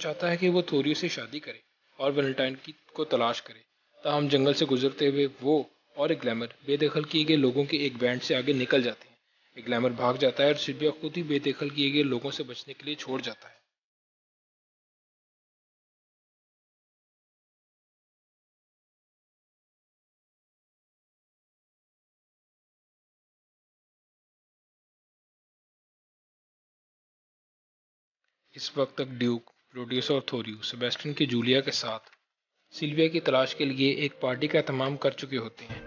चाहता है कि वो थोरियो से शादी करे और वैलेंटाइन की को तलाश करे। ताहम जंगल से गुजरते हुए वो और एक ग्लैमर बेदखल किए गए लोगों के एक बैंड से आगे निकल जाते हैं। एक ग्लैमर भाग जाता है और सिल्विया खुद ही बेदखल किए गए लोगों से बचने के लिए छोड़ जाता है। इस वक्त तक ड्यूक, प्रोड्यूस और थोरियो सेबेस्टियन की जूलिया के साथ सिल्विया की तलाश के लिए एक पार्टी का एहतमाम कर चुके होते हैं।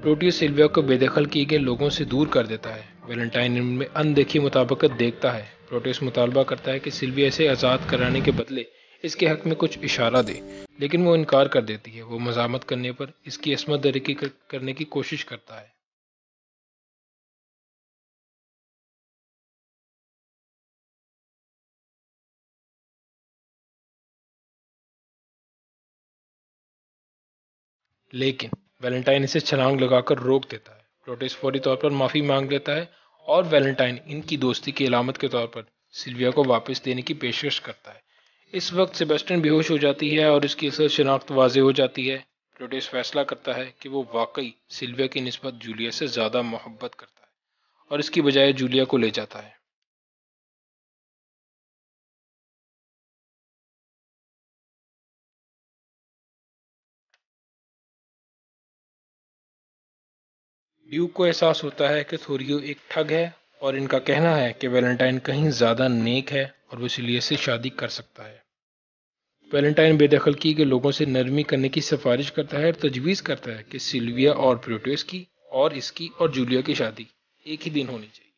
प्रोटियस सिल्विया को बेदखल किए गए लोगों से दूर कर देता है। वैलेंटाइन इनमें अनदेखी मुताबिकत देखता है। प्रोटियस मुतालबा करता है कि सिल्विया इसे आज़ाद कराने के बदले इसके हक में कुछ इशारा दे, लेकिन वो इनकार कर देती है। वो मजामत करने पर इसकी असमत दरी करने की कोशिश करता है। लेकिन वैलेंटाइन इसे छलांग लगाकर रोक देता है। प्रोटियस फौरी तौर पर माफ़ी मांग लेता है और वैलेंटाइन इनकी दोस्ती की अलामत के तौर पर सिल्विया को वापस देने की पेशकश करता है। इस वक्त सेबेस्टियन बेहोश हो जाती है और उसकी असल शिनाख्त वाज़ेह हो जाती है। प्रोटियस फैसला करता है कि वो वाकई सिल्विया की निस्बत जूलिया से ज़्यादा मोहब्बत करता है और इसकी बजाय जूलिया को ले जाता है। ड्यूक को एहसास होता है कि थोरियो एक ठग है और इनका कहना है कि वैलेंटाइन कहीं ज़्यादा नेक है और वो सिलिया से शादी कर सकता है। वैलेंटाइन बेदखल किए गए लोगों से नरमी करने की सिफारिश करता है और तजवीज़ करता है कि सिल्विया और प्रोटियस की और इसकी और जूलिया की शादी एक ही दिन होनी चाहिए।